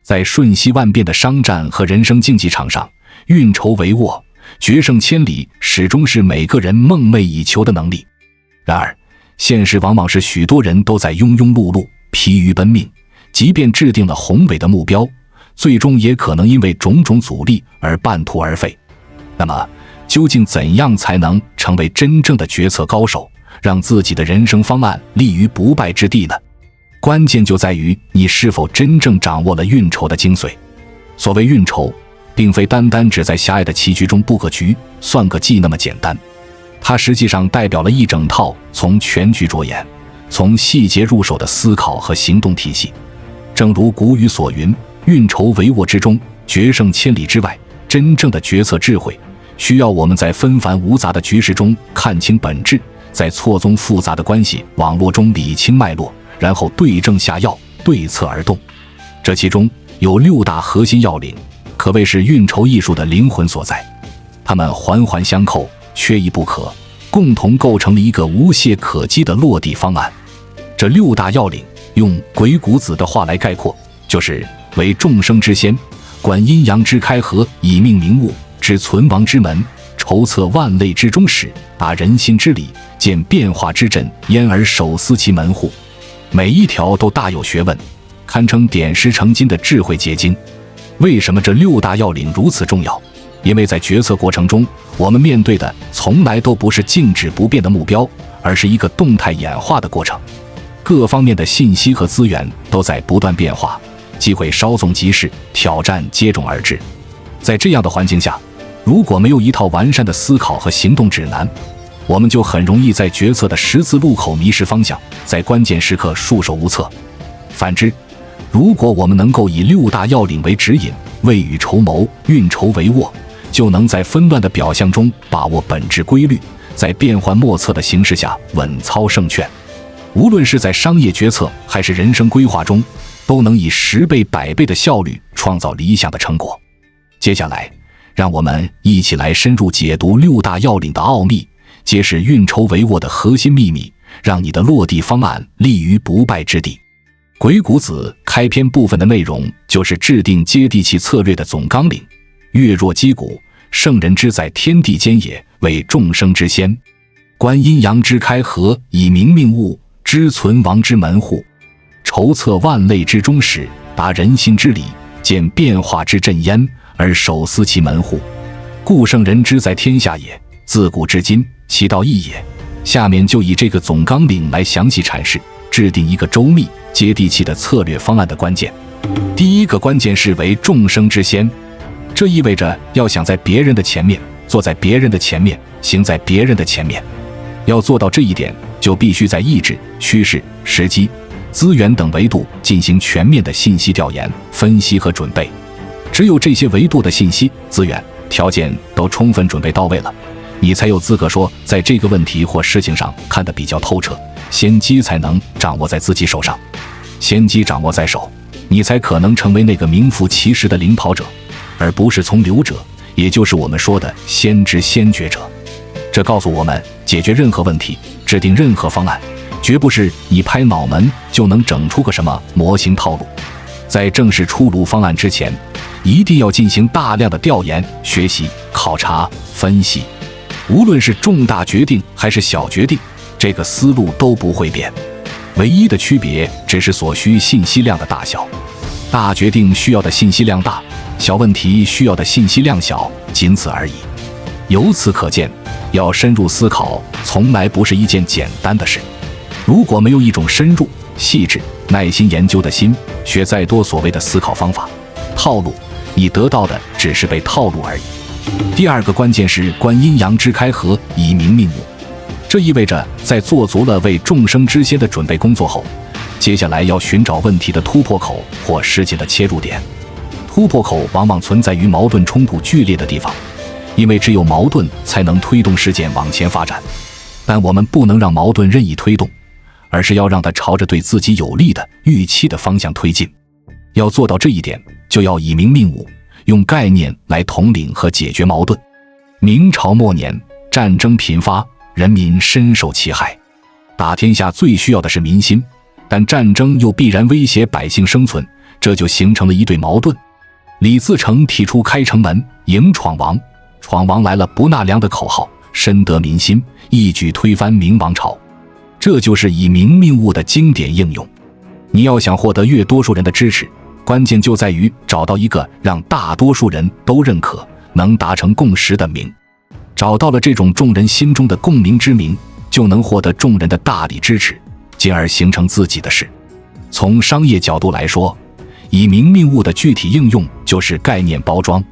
在瞬息万变的商战和人生竞技场上，运筹帷幄，决胜千里，始终是每个人梦寐以求的能力。然而，现实往往是许多人都在庸庸碌碌、疲于奔命，即便制定了宏伟的目标，最终也可能因为种种阻力而半途而废。那么，究竟怎样才能成为真正的决策高手，让自己的人生方案立于不败之地呢？关键就在于你是否真正掌握了运筹的精髓。所谓运筹，并非单单只在狭隘的棋局中布个局、算个计那么简单，它实际上代表了一整套从全局着眼、从细节入手的思考和行动体系。正如古语所云，运筹帷幄之中，决胜千里之外。真正的决策智慧，需要我们在纷繁无杂的局势中看清本质，在错综复杂的关系网络中理清脉络，然后对症下药，对策而动。这其中有6大核心要领，可谓是运筹艺术的灵魂所在。它们环环相扣，缺一不可，共同构成了一个无懈可击的落地方案。这6大要领，用鬼谷子的话来概括，就是为众生之先，观阴阳之开合，以命名物，知存亡之门，筹策万类之中始，达人心之理，见变化之阵，焉而守思其门户。每一条都大有学问，堪称点石成金的智慧结晶。为什么这6大要领如此重要？因为在决策过程中，我们面对的从来都不是静止不变的目标，而是一个动态演化的过程。各方面的信息和资源都在不断变化，机会稍纵即逝，挑战接踵而至。在这样的环境下，如果没有一套完善的思考和行动指南，我们就很容易在决策的十字路口迷失方向，在关键时刻束手无策。反之，如果我们能够以6大要领为指引，未雨绸缪，运筹帷幄，就能在纷乱的表象中把握本质规律，在变幻莫测的形势下稳操胜券。无论是在商业决策还是人生规划中，都能以10倍、100倍的效率创造理想的成果。接下来，让我们一起来深入解读6大要领的奥秘，揭示运筹帷幄的核心秘密，让你的落地方案立于不败之地。鬼谷子开篇部分的内容就是制定接地气策略的总纲领。跃若击鼓，圣人之在天地间也，为众生之先。观阴阳之开合，以明命物，知存亡之门户。筹策万类之中始，达人心之理，见变化之阵焉，而守思其门户。故圣人之在天下也，自古至今，其道义也。下面就以这个总纲领来详细阐释制定一个周密接地气的策略方案的关键。第一个关键是为众生之先，这意味着要想在别人的前面，坐在别人的前面，行在别人的前面。要做到这一点，就必须在意志、趋势、时机、资源等维度进行全面的信息调研、分析和准备。只有这些维度的信息、资源、条件都充分准备到位了，你才有资格说在这个问题或事情上看得比较透彻，先机才能掌握在自己手上。先机掌握在手，你才可能成为那个名副其实的领跑者，而不是从流者，也就是我们说的先知先觉者。这告诉我们，解决任何问题，制定任何方案，绝不是你拍脑门就能整出个什么模型套路。在正式出炉方案之前，一定要进行大量的调研、学习、考察、分析。无论是重大决定还是小决定，这个思路都不会变，唯一的区别只是所需信息量的大小。大决定需要的信息量大，小问题需要的信息量小，仅此而已。由此可见，要深入思考从来不是一件简单的事。如果没有一种深入、细致、耐心研究的心，学再多所谓的思考方法、套路，你得到的只是被套路而已。第二个关键是观阴阳之开合，以明命物。这意味着在做足了为众生之先的准备工作后，接下来要寻找问题的突破口或事情的切入点。突破口往往存在于矛盾冲突剧烈的地方，因为只有矛盾才能推动事件往前发展。但我们不能让矛盾任意推动，而是要让它朝着对自己有利的、预期的方向推进。要做到这一点，就要以明命物，用概念来统领和解决矛盾。明朝末年，战争频发，人民深受其害。打天下最需要的是民心，但战争又必然威胁百姓生存，这就形成了一对矛盾。李自成提出开城门迎闯王，闯王来了不纳粮的口号，深得民心，一举推翻明王朝。这就是以民命物的经典应用。你要想获得越多数人的支持，关键就在于找到一个让大多数人都认可、能达成共识的名。找到了这种众人心中的共鸣之名，就能获得众人的大力支持，进而形成自己的事。从商业角度来说，以民命物的具体应用就是概念包装。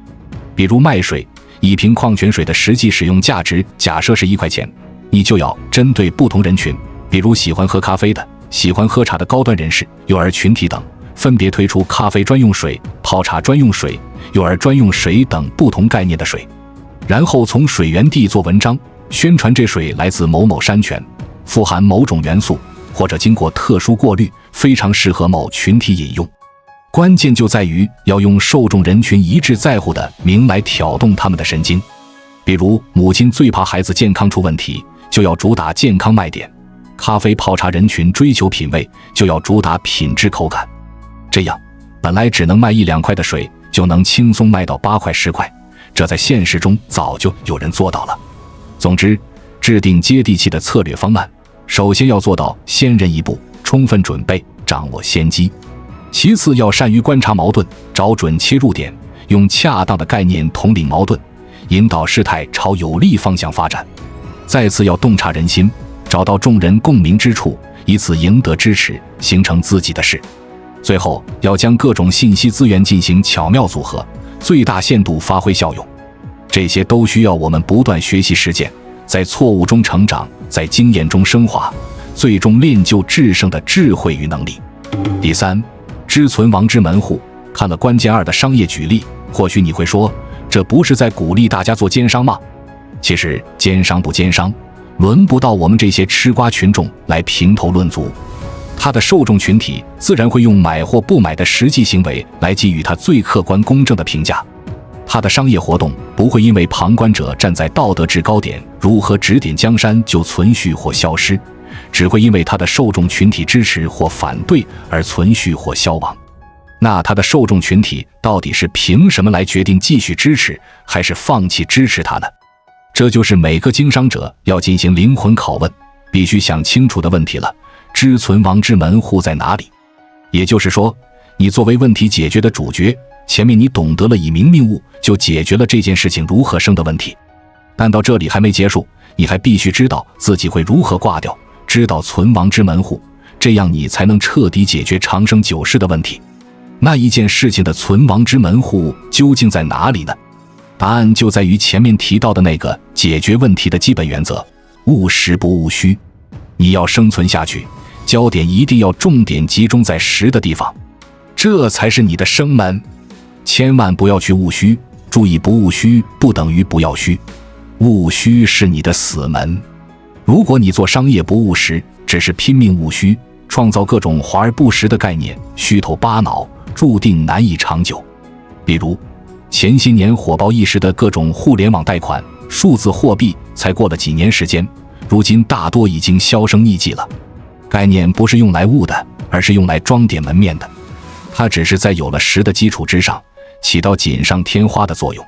比如卖水，一瓶矿泉水的实际使用价值假设是1块钱，你就要针对不同人群，比如喜欢喝咖啡的、喜欢喝茶的高端人士、幼儿群体等，分别推出咖啡专用水、泡茶专用水、幼儿专用水等不同概念的水，然后从水源地做文章，宣传这水来自某某山泉，富含某种元素，或者经过特殊过滤，非常适合某群体饮用。关键就在于要用受众人群一致在乎的名来挑动他们的神经。比如母亲最怕孩子健康出问题，就要主打健康卖点；咖啡泡茶人群追求品味，就要主打品质口感。这样本来只能卖1-2块的水，就能轻松卖到8块10块，这在现实中早就有人做到了。总之，制定接地气的策略方案，首先要做到先人一步，充分准备，掌握先机。其次要善于观察矛盾，找准切入点，用恰当的概念统领矛盾，引导事态朝有利方向发展。再次要洞察人心，找到众人共鸣之处，以此赢得支持，形成自己的事。最后要将各种信息资源进行巧妙组合，最大限度发挥效用。这些都需要我们不断学习实践，在错误中成长，在经验中升华，最终练就制胜的智慧与能力。第三，知存亡之门户。看了关键2的商业举例，或许你会说，这不是在鼓励大家做奸商吗？其实奸商不奸商，轮不到我们这些吃瓜群众来评头论足。他的受众群体自然会用买或不买的实际行为来给予他最客观公正的评价。他的商业活动不会因为旁观者站在道德制高点如何指点江山就存续或消失，只会因为他的受众群体支持或反对而存续或消亡。那他的受众群体到底是凭什么来决定继续支持还是放弃支持他呢？这就是每个经商者要进行灵魂拷问，必须想清楚的问题了。知存亡之门户在哪里？也就是说，你作为问题解决的主角，前面你懂得了以民命物，就解决了这件事情如何生的问题。但到这里还没结束，你还必须知道自己会如何挂掉，知道存亡之门户，这样你才能彻底解决长生久世的问题。那一件事情的存亡之门户究竟在哪里呢？答案就在于前面提到的那个解决问题的基本原则：务实不务虚。你要生存下去，焦点一定要重点集中在实的地方，这才是你的生门。千万不要去务虚，注意不务虚不等于不要虚，务虚是你的死门。如果你做商业不务实，只是拼命务虚，创造各种华而不实的概念，虚头巴脑，注定难以长久。比如前些年火爆一时的各种互联网贷款、数字货币，才过了几年时间，如今大多已经销声匿迹了。概念不是用来悟的，而是用来装点门面的。它只是在有了实的基础之上，起到锦上添花的作用。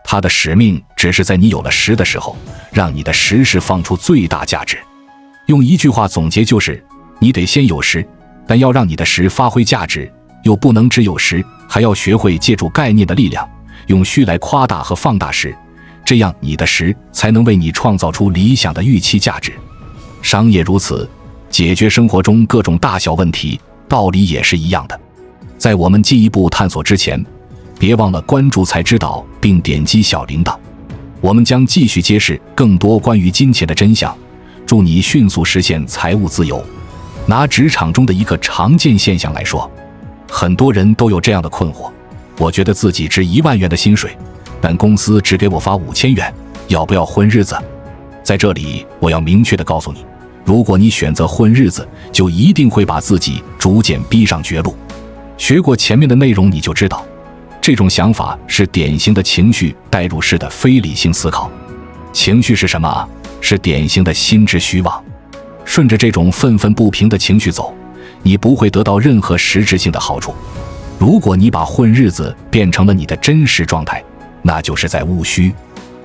它的使命只是在你有了实的时候，让你的实事放出最大价值。用一句话总结就是，你得先有实，但要让你的实发挥价值，又不能只有实，还要学会借助概念的力量，用虚来夸大和放大实，这样你的实才能为你创造出理想的预期价值。商业如此，解决生活中各种大小问题，道理也是一样的。在我们进一步探索之前，别忘了关注才知道并点击小铃铛，我们将继续揭示更多关于金钱的真相，助你迅速实现财务自由。拿职场中的一个常见现象来说，很多人都有这样的困惑：我觉得自己值1万元的薪水，但公司只给我发5000元，要不要混日子？在这里我要明确地告诉你，如果你选择混日子，就一定会把自己逐渐逼上绝路。学过前面的内容你就知道，这种想法是典型的情绪代入式的非理性思考。情绪是什么？是典型的心之虚妄。顺着这种愤愤不平的情绪走，你不会得到任何实质性的好处。如果你把混日子变成了你的真实状态，那就是在务虚，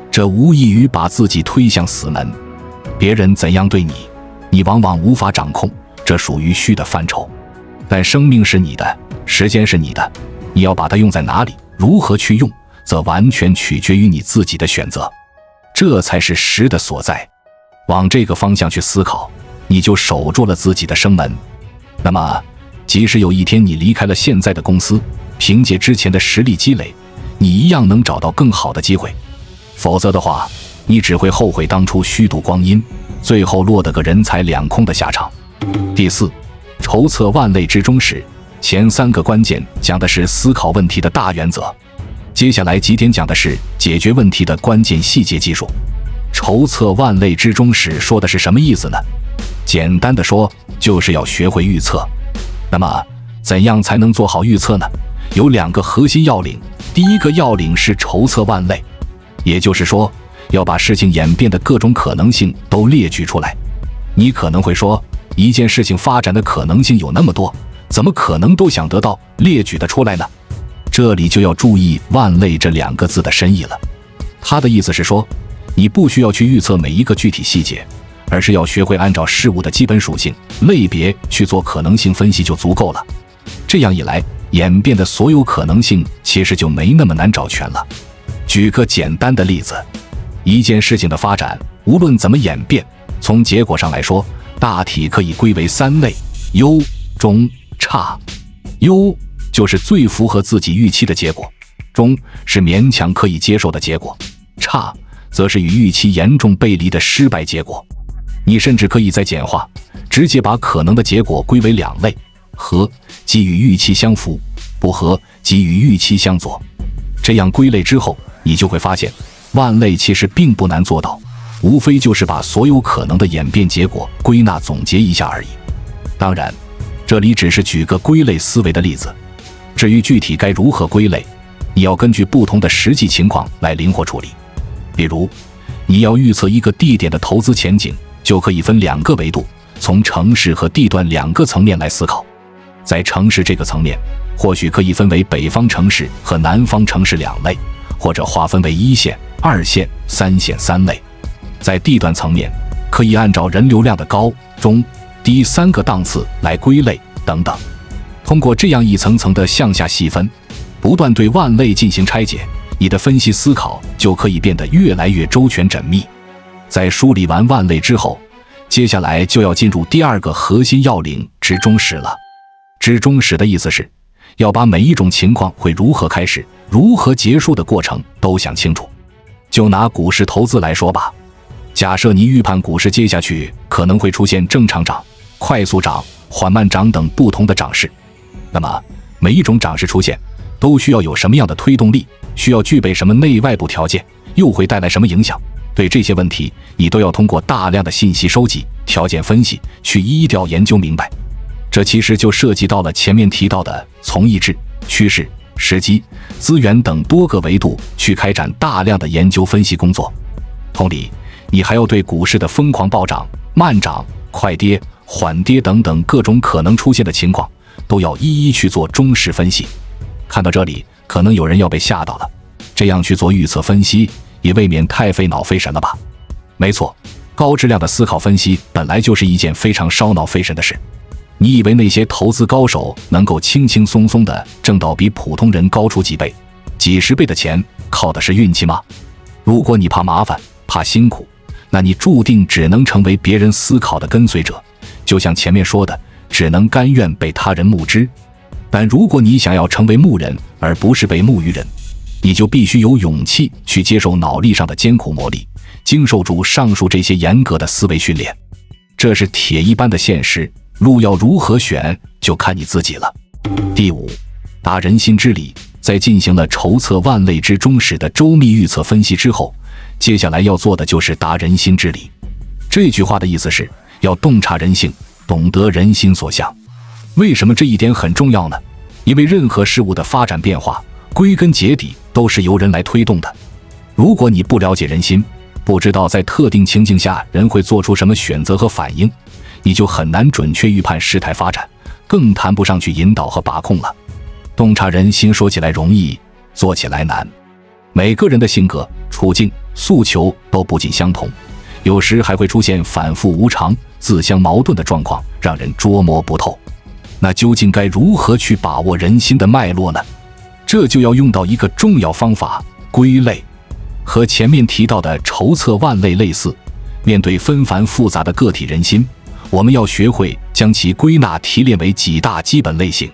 这无异于把自己推向死门。别人怎样对你，你往往无法掌控，这属于虚的范畴。但生命是你的，时间是你的，你要把它用在哪里，如何去用，则完全取决于你自己的选择。这才是实的所在。往这个方向去思考，你就守住了自己的生门。那么即使有一天你离开了现在的公司，凭借之前的实力积累，你一样能找到更好的机会。否则的话，你只会后悔当初虚度光阴，最后落得个人财两空的下场。第四，筹策万类之中时，前3个关键讲的是思考问题的大原则，接下来几点讲的是解决问题的关键细节技术。筹策万类之中时说的是什么意思呢？简单的说，就是要学会预测。那么怎样才能做好预测呢？有2个核心要领。第一个要领是筹策万类，也就是说要把事情演变的各种可能性都列举出来。你可能会说，一件事情发展的可能性有那么多，怎么可能都想得到列举得出来呢？这里就要注意万类这2个字的深意了。他的意思是说，你不需要去预测每一个具体细节，而是要学会按照事物的基本属性、类别去做可能性分析就足够了。这样一来，演变的所有可能性其实就没那么难找全了。举个简单的例子，一件事情的发展无论怎么演变，从结果上来说，大体可以归为3类：优、中、差。优就是最符合自己预期的结果，中是勉强可以接受的结果，差则是与预期严重背离的失败结果。你甚至可以再简化，直接把可能的结果归为2类：合，即与预期相符；不合，即与预期相左。这样归类之后，你就会发现，万类其实并不难做到，无非就是把所有可能的演变结果归纳总结一下而已。当然，这里只是举个归类思维的例子，至于具体该如何归类，你要根据不同的实际情况来灵活处理。比如，你要预测一个地点的投资前景，就可以分2个维度，从城市和地段2个层面来思考。在城市这个层面，或许可以分为北方城市和南方城市2类，或者划分为1线、2线、3线3类。在地段层面，可以按照人流量的高、中、低3个档次来归类等等。通过这样一层层的向下细分，不断对万类进行拆解，你的分析思考就可以变得越来越周全缜密。在梳理完万类之后，接下来就要进入第2个核心要领知中始了。知中始的意思是，要把每一种情况会如何开始、如何结束的过程都想清楚。就拿股市投资来说吧，假设你预判股市接下去可能会出现正常涨、快速涨、缓慢涨等不同的涨势，那么每一种涨势出现都需要有什么样的推动力，需要具备什么内外部条件，又会带来什么影响？对这些问题，你都要通过大量的信息收集、条件分析去一一调研究明白。这其实就涉及到了前面提到的从意志、趋势、时机、资源等多个维度去开展大量的研究分析工作。同理，你还要对股市的疯狂暴涨、慢涨、快跌、缓跌等等各种可能出现的情况，都要一一去做中实分析。看到这里，可能有人要被吓到了，这样去做预测分析，也未免太费脑费神了吧？没错，高质量的思考分析本来就是一件非常烧脑费神的事。你以为那些投资高手能够轻轻松松地挣到比普通人高出几倍、几十倍的钱，靠的是运气吗？如果你怕麻烦、怕辛苦，那你注定只能成为别人思考的跟随者，就像前面说的，只能甘愿被他人牧之。但如果你想要成为牧人，而不是被牧于人，你就必须有勇气去接受脑力上的艰苦磨砺，经受住上述这些严格的思维训练。这是铁一般的现实，路要如何选，就看你自己了。第5，达人心之理。在进行了筹策万类之中始的周密预测分析之后，接下来要做的就是达人心之理。这句话的意思是要洞察人性，懂得人心所向。为什么这一点很重要呢？因为任何事物的发展变化，归根结底都是由人来推动的。如果你不了解人心，不知道在特定情境下人会做出什么选择和反应，你就很难准确预判事态发展，更谈不上去引导和把控了。洞察人心说起来容易，做起来难。每个人的性格、处境、诉求都不尽相同，有时还会出现反复无常、自相矛盾的状况，让人捉摸不透。那究竟该如何去把握人心的脉络呢？这就要用到一个重要方法——归类。和前面提到的筹策万类类似，面对纷繁复杂的个体人心，我们要学会将其归纳提炼为几大基本类型。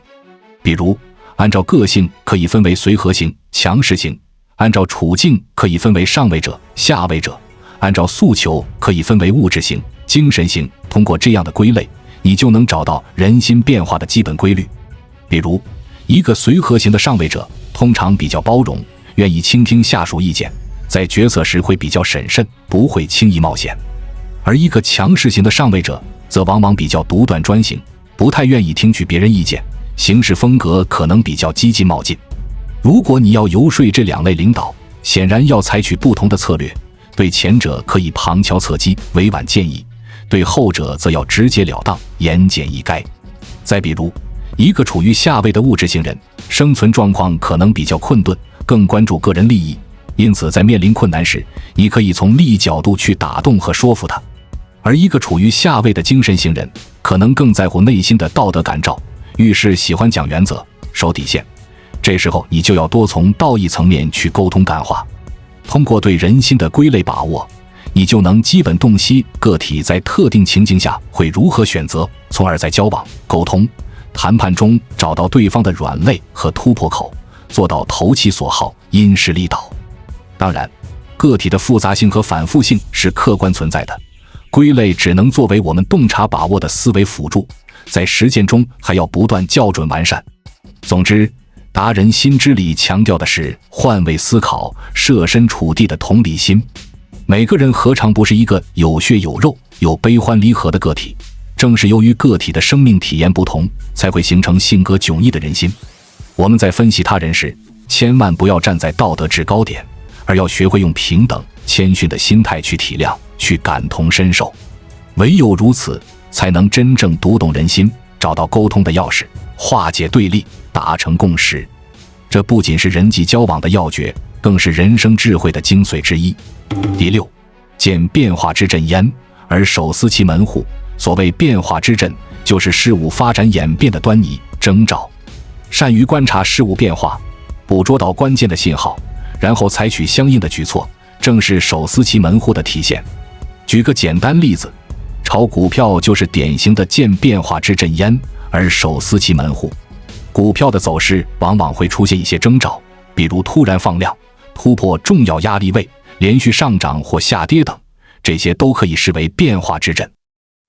比如，按照个性可以分为随和型、强势型；按照处境可以分为上位者、下位者；按照诉求可以分为物质型、精神型。通过这样的归类，你就能找到人心变化的基本规律。比如，一个随和型的上位者通常比较包容，愿意倾听下属意见，在决策时会比较审慎，不会轻易冒险；而一个强势型的上位者则往往比较独断专行，不太愿意听取别人意见，行事风格可能比较激进冒进。如果你要游说这两类领导，显然要采取不同的策略，对前者可以旁敲侧击，委婉建议，对后者则要直截了当，言简意赅。再比如，一个处于下位的物质型人，生存状况可能比较困顿，更关注个人利益，因此在面临困难时，你可以从利益角度去打动和说服他。而一个处于下位的精神型人，可能更在乎内心的道德感召，遇事喜欢讲原则、守底线，这时候你就要多从道义层面去沟通感化。通过对人心的归类把握，你就能基本洞悉个体在特定情境下会如何选择，从而在交往、沟通、谈判中找到对方的软肋和突破口，做到投其所好，因势利导。当然，个体的复杂性和反复性是客观存在的，归类只能作为我们洞察把握的思维辅助，在实践中还要不断校准完善。总之，达人心之理强调的是换位思考、设身处地的同理心。每个人何尝不是一个有血有肉、有悲欢离合的个体？正是由于个体的生命体验不同，才会形成性格迥异的人心。我们在分析他人时，千万不要站在道德制高点，而要学会用平等、谦逊的心态去体谅、去感同身受。唯有如此，才能真正读懂人心，找到沟通的钥匙，化解对立，达成共识。这不仅是人际交往的要诀，更是人生智慧的精髓之一。第六，见变化之阵焉，而守思其门户。所谓变化之阵，就是事物发展演变的端倪、征兆。善于观察事物变化，捕捉到关键的信号，然后采取相应的举措，正是守思其门户的体现。举个简单例子，炒股票就是典型的见变化之阵焉，而守思其门户。股票的走势往往会出现一些征兆，比如突然放量、突破重要压力位、连续上涨或下跌等，这些都可以视为变化之阵。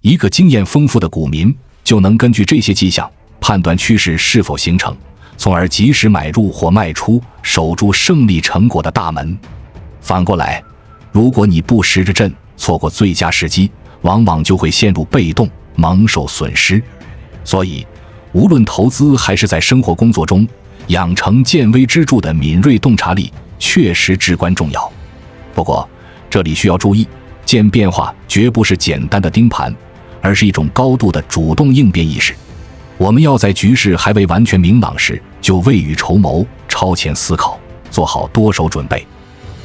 一个经验丰富的股民就能根据这些迹象判断趋势是否形成，从而及时买入或卖出，守住胜利成果的大门。反过来，如果你不识着阵，错过最佳时机，往往就会陷入被动，蒙受损失。所以，无论投资还是在生活工作中，养成见微知著的敏锐洞察力确实至关重要。不过，这里需要注意，见变化绝不是简单的盯盘，而是一种高度的主动应变意识。我们要在局势还未完全明朗时，就未雨绸缪，超前思考，做好多手准备。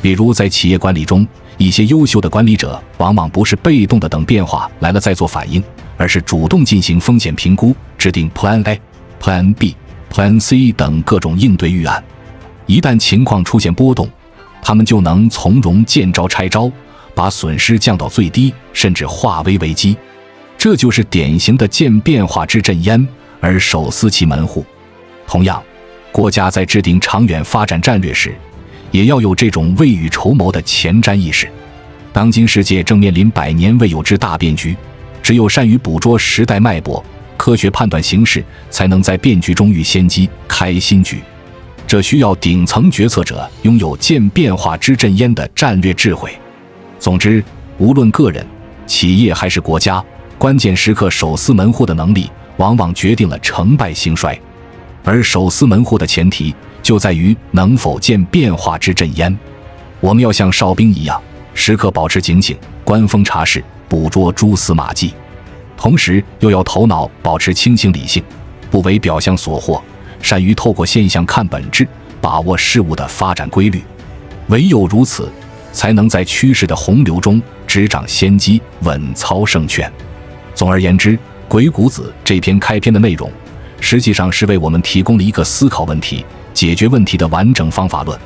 比如在企业管理中，一些优秀的管理者往往不是被动的等变化来了再做反应，而是主动进行风险评估，制定 Plan A、Plan B、Plan C 等各种应对预案。一旦情况出现波动，他们就能从容见招拆招，把损失降到最低，甚至化危为机。这就是典型的见变化之阵焉，而守思其门户。同样，国家在制定长远发展战略时，也要有这种未雨绸缪的前瞻意识。当今世界正面临100年未有之大变局，只有善于捕捉时代脉搏，科学判断形势，才能在变局中遇先机，开新局。这需要顶层决策者拥有见变化之阵焉的战略智慧。总之，无论个人、企业还是国家，关键时刻守思门户的能力，往往决定了成败兴衰。而守思门户的前提，就在于能否见变化之阵焉。我们要像哨兵一样，时刻保持警醒，观风察势，捕捉蛛丝马迹，同时又要头脑保持清醒理性，不为表象所惑，善于透过现象看本质，把握事物的发展规律。唯有如此，才能在趋势的洪流中执掌先机，稳操胜券。总而言之，《鬼谷子》这篇开篇的内容，实际上是为我们提供了一个思考问题、解决问题的完整方法论。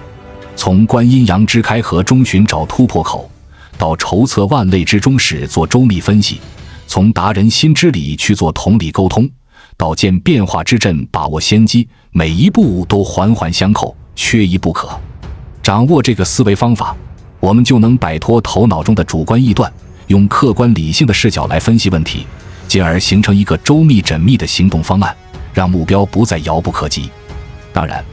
从观阴阳之开合中寻找突破口，到筹策万类之中始做周密分析，从达人心之理去做同理沟通，到见变化之阵把握先机，每一步都环环相扣，缺一不可。掌握这个思维方法，我们就能摆脱头脑中的主观臆断，用客观理性的视角来分析问题，进而形成一个周密缜密的行动方案，让目标不再遥不可及。当然，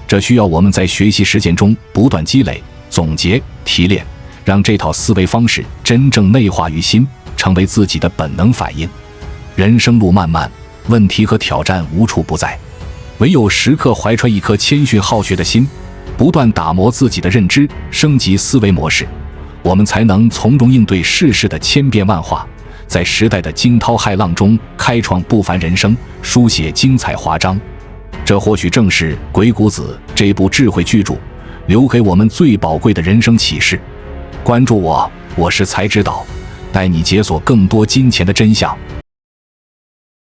这需要我们在学习实践中不断积累、总结、提炼，让这套思维方式真正内化于心，成为自己的本能反应。人生路漫漫，问题和挑战无处不在，唯有时刻怀揣一颗谦逊好学的心，不断打磨自己的认知，升级思维模式，我们才能从容应对世事的千变万化，在时代的惊涛骇浪中开创不凡人生，书写精彩华章。这或许正是《鬼谷子》这部智慧巨著留给我们最宝贵的人生启示。关注我，我是才知道，带你解锁更多金钱的真相。